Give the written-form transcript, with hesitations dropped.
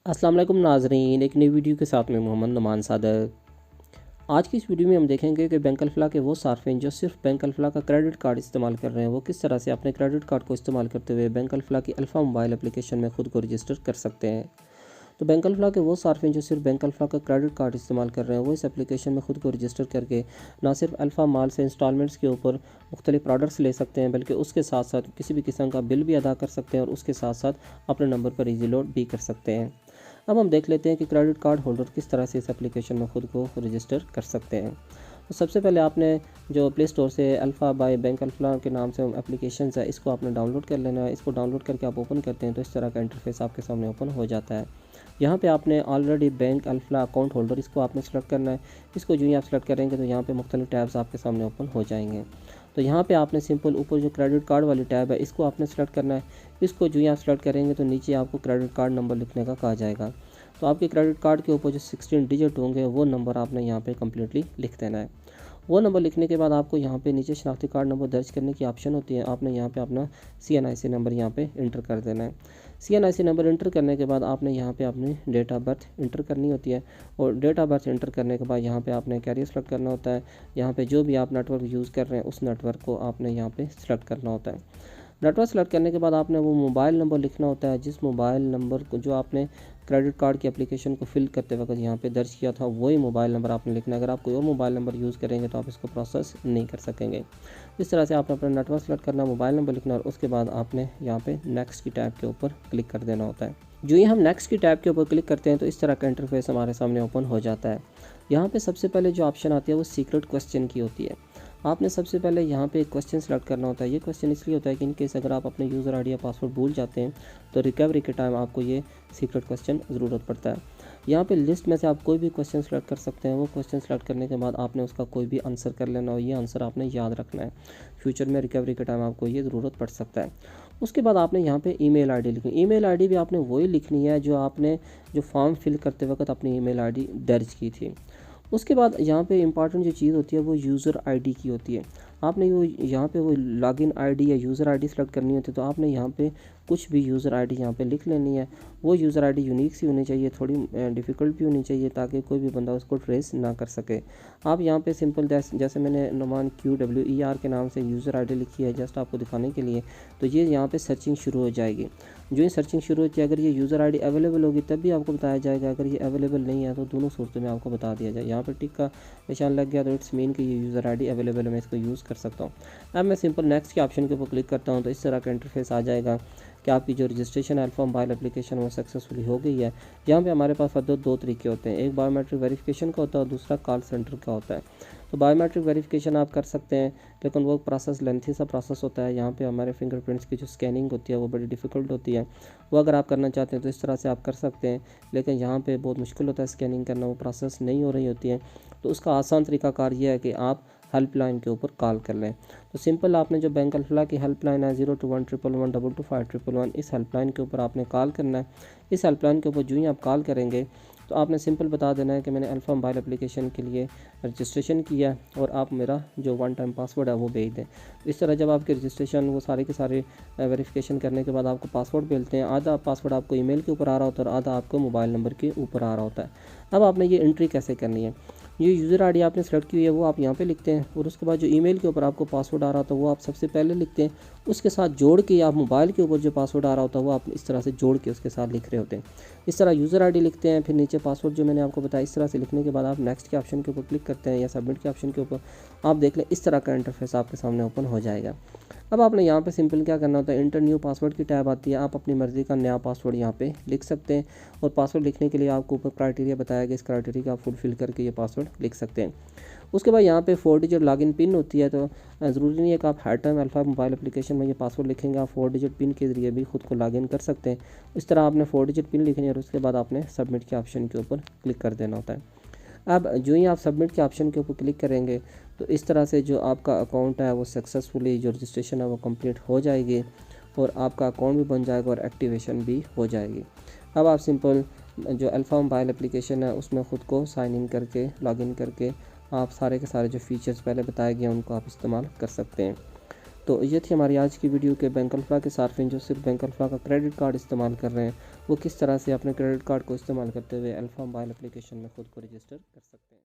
अस्सलाम वालेकुम नाज़रीन, एक नई वीडियो के साथ में मोहम्मद नुमान सादक। आज की इस वीडियो में हम देखेंगे कि बैंक अल्फ़लाह के वो सार्फिन जो सिर्फ बैंक अल्फ़लाह का क्रेडिट कार्ड इस्तेमाल कर रहे हैं, वो किस तरह से अपने क्रेडिट कार्ड को इस्तेमाल करते हुए बैंक अल्फ़लाह की अल्फ़ा मोबाइल एप्लीकेशन में ख़ुद को रजिस्टर कर सकते हैं। तो बैंक अल्फ़लाह के वो सार्फिन जो सिर्फ बैंक अल्फ़लाह का क्रेडिट कार्ड इस्तेमाल कर रहे हैं, वो इस एप्लीकेशन में ख़ुद को रजिस्टर करके ना सिर्फ अल्फ़ा माल से इंस्टॉलमेंट्स के ऊपर मुख्तलिफ प्रोडक्ट्स ले सकते हैं, बल्कि उसके साथ साथ किसी भी किस्म का बिल भी अदा कर सकते हैं और उसके साथ साथ अपने नंबर पर ईजी लोड भी कर सकते हैं। अब हम देख लेते हैं कि क्रेडिट कार्ड होल्डर किस तरह से इस एप्लीकेशन में ख़ुद को रजिस्टर कर सकते हैं। तो सबसे पहले आपने जो प्ले स्टोर से अल्फ़ा बाय बैंक अल्फ़लाह के नाम से एप्लीकेशन है, इसको आपने डाउनलोड कर लेना है। इसको डाउनलोड करके आप ओपन करते हैं तो इस तरह का इंटरफेस आपके सामने ओपन हो जाता है। यहाँ पे आपने ऑलरेडी बैंक अल्फ़लाह अकाउंट होल्डर इसको आपने सेलेक्ट करना है। इसको जो ही आप सेलेक्ट करेंगे तो यहाँ पे मुख्तलिफ टैब्स आपके सामने ओपन हो जाएंगे। तो यहाँ पे आपने सिंपल ऊपर जो क्रेडिट कार्ड वाली टैब है, इसको आपने सेलेक्ट करना है। इसको जो ही आप सेलेक्ट करेंगे तो नीचे आपको क्रेडिट कार्ड नंबर लिखने का कहा जाएगा। तो आपके क्रेडिट कार्ड के ऊपर जो 16 डिजिट होंगे वो नंबर आपने यहाँ पे कम्प्लीटली लिख देना है। वो नंबर लिखने के बाद आपको यहाँ पे नीचे शनाख्ती कार्ड नंबर दर्ज करने की ऑप्शन होती है। आपने यहाँ पे अपना CNIC नंबर यहाँ पे इंटर कर देना है। CNIC नंबर इंटर करने के बाद आपने यहाँ पे अपनी डेट ऑफ बर्थ इंटर करनी होती है और डेट ऑफ बर्थ इंटर करने के बाद यहाँ पे आपने कैरियर सेलेक्ट करना होता है। यहाँ पे जो भी आप नेटवर्क यूज़ कर रहे हैं उस नेटवर्क को आपने यहाँ पे सेलेक्ट करना होता है। नेटवर्क सेलेक्ट करने के बाद आपने वो मोबाइल नंबर लिखना होता है, जिस मोबाइल नंबर को जो आपने क्रेडिट कार्ड की एप्लीकेशन को फिल करते वक्त यहाँ पे दर्ज किया था, वही मोबाइल नंबर आपने लिखना है। अगर आप कोई और मोबाइल नंबर यूज़ करेंगे तो आप इसको प्रोसेस नहीं कर सकेंगे। इस तरह से आपने अपना नेटवर्क सेलेक्ट करना, मोबाइल नंबर लिखना और उसके बाद आपने यहाँ पे नेक्स्ट की टैब के ऊपर क्लिक कर देना होता है। जो ही हम नेक्स्ट की टैब के ऊपर क्लिक करते हैं तो इस तरह का इंटरफेस हमारे सामने ओपन हो जाता है। यहाँ पे सबसे पहले जो ऑप्शन आती है वो सीक्रेट क्वेश्चन की होती है। आपने सबसे पहले यहाँ पे एक क्वेश्चन सेलेक्ट करना होता है। ये क्वेश्चन इसलिए होता है कि इन केस अगर आप अपने यूज़र आईडी या पासवर्ड भूल जाते हैं तो रिकवरी के टाइम आपको ये सीक्रेट क्वेश्चन ज़रूरत पड़ता है। यहाँ पे लिस्ट में से आप कोई भी क्वेश्चन सेलेक्ट कर सकते हैं। वो क्वेश्चन सेलेक्ट करने के बाद आपने उसका कोई भी आंसर कर लेना और ये आंसर आपने याद रखना है। फ्यूचर में रिकवरी के टाइम आपको ये ज़रूरत पड़ सकता है। उसके बाद आपने यहाँ पे ईमेल आईडी लिखनी। ईमेल आईडी भी आपने वही लिखनी है जो आपने जो फॉर्म फिल करते वक्त अपनी ईमेल आईडी दर्ज की थी। उसके बाद यहाँ पे इम्पॉर्टेंट जो चीज़ होती है वो यूज़र आईडी की होती है। आपने वो यहाँ पे वो लॉगिन आईडी या यूज़र आईडी सेलेक्ट करनी होती है। तो आपने यहाँ पे कुछ भी यूज़र आईडी यहाँ पे लिख लेनी है। वो यूज़र आईडी यूनिक सी होनी चाहिए, थोड़ी डिफ़िकल्ट भी होनी चाहिए ताकि कोई भी बंदा उसको ट्रेस ना कर सके। आप यहाँ पे सिंपल जैसे मैंने नुमान QWER के नाम से यूज़र आईडी लिखी है जस्ट आपको दिखाने के लिए, तो ये यहाँ पे सर्चिंग शुरू हो जाएगी। जो ही सर्चिंग शुरू होती है, अगर ये यूज़र आईडी अवेलेबल होगी तब भी आपको बताया जाएगा, अगर ये अवेलेबल नहीं है तो दोनों सूरतों में आपको बता दिया जाए। यहाँ पर टिक का निशान लग गया तो इट्स मीन कि ये यूज़र आईडी अवेलेबल है, मैं इसको यूज़ कर सकता हूँ। अब मैं सिंपल नेक्स्ट के ऑप्शन के ऊपर क्लिक करता हूँ तो इस तरह का इंटरफेस आ जाएगा कि आपकी जो रजिस्ट्रेशन अल्फ़ा मोबाइल एप्लीकेशन वो सक्सेसफुली हो गई है। यहाँ पे हमारे पास दो तरीके होते हैं, एक बायोमेट्रिक वेरिफिकेशन का होता है और दूसरा कॉल सेंटर का होता है। तो बायोमेट्रिक वेरिफिकेशन आप कर सकते हैं, लेकिन वो प्रोसेस लेंथी सा प्रोसेस होता है। यहाँ पे हमारे फिंगरप्रिंट्स की जो स्कैनिंग होती है वो बड़ी डिफ़िकल्ट होती है। वो अगर आप करना चाहते हैं तो इस तरह से आप कर सकते हैं, लेकिन यहाँ पे बहुत मुश्किल होता है स्कैनिंग करना, वो प्रोसेस नहीं हो रही होती है। तो उसका आसान तरीकाकार ये है कि आप हेल्पलाइन के ऊपर कॉल कर लें। तो सिंपल आपने जो बैंक अल्फ़लाह की हेल्पलाइन है 02111122511, इस हेल्पलाइन के ऊपर आपने कॉल करना है। इस हेल्पलाइन के ऊपर जो ही आप कॉल करेंगे तो आपने सिंपल बता देना है कि मैंने अल्फ़ा मोबाइल एप्लीकेशन के लिए रजिस्ट्रेशन किया है और आप मेरा जो वन टाइम पासवर्ड है वो भेज दें। इस तरह जब आपकी रजिस्ट्रेशन वो सारे के सारे वेरिफिकेशन करने के बाद आपको पासवर्ड भेजते हैं, आधा पासवर्ड आपको ईमेल के ऊपर आ रहा होता है और आधा आपको मोबाइल नंबर के ऊपर आ रहा होता है। अब आपने ये एंट्री कैसे करनी है, ये यूज़र आईडी आपने सेलेक्ट की हुई है वो आप यहाँ पे लिखते हैं और उसके बाद जो ईमेल के ऊपर आपको पासवर्ड आ रहा था वो आप सबसे पहले लिखते हैं। उसके साथ जोड़ के आप मोबाइल के ऊपर जो पासवर्ड आ रहा होता है वो आप इस तरह से जोड़ के उसके साथ लिख रहे होते हैं। इस तरह यूज़र आईडी लिखते हैं, फिर नीचे पासवर्ड जो मैंने आपको बताया इस तरह से लिखने के बाद आप नेक्स्ट के ऑप्शन के ऊपर क्लिक करते हैं या सबमिट के ऑप्शन के ऊपर। आप देख लें इस तरह का इंटरफेस आपके सामने ओपन हो जाएगा। अब आपने यहाँ पे सिंपल क्या करना होता है, इंटर न्यू पासवर्ड की टैब आती है, आप अपनी मर्ज़ी का नया पासवर्ड यहाँ पे लिख सकते हैं और पासवर्ड लिखने के लिए आपको ऊपर क्राइटेरिया बताया गया, इस क्राइटेरिया का आप फुलफिल करके ये पासवर्ड लिख सकते हैं। उसके बाद यहाँ पे 4 डिजिट लॉगिन पिन होती है, तो ज़रूरी नहीं है कि आप हर टाइम अल्फ़ा मोबाइल एप्लीकेशन में ये पासवर्ड लिखेंगे, आप 4 डिजिट पिन के ज़रिए भी खुद को लॉगिन कर सकते हैं। इस तरह आपने 4 डिजिट पिन लिखनी है और उसके बाद आपने सबमिट के ऑप्शन के ऊपर क्लिक कर देना होता है। अब जो ही आप सबमिट के ऑप्शन के ऊपर क्लिक करेंगे तो इस तरह से जो आपका अकाउंट है वो सक्सेसफुली जो रजिस्ट्रेशन है वो कंप्लीट हो जाएगी और आपका अकाउंट भी बन जाएगा और एक्टिवेशन भी हो जाएगी। अब आप सिंपल जो अल्फ़ा मोबाइल एप्लीकेशन है उसमें ख़ुद को साइन इन करके लॉगिन करके आप सारे के सारे जो फ़ीचर्स पहले बताए गए उनको आप इस्तेमाल कर सकते हैं। तो ये थी हमारी आज की वीडियो के बैंक अल्फा के सार्फिन जो सिर्फ बैंक अल्फा का क्रेडिट कार्ड इस्तेमाल कर रहे हैं वो किस तरह से अपने क्रेडिट कार्ड को इस्तेमाल करते हुए अल्फा मोबाइल एप्लीकेशन में ख़ुद को रजिस्टर कर सकते हैं।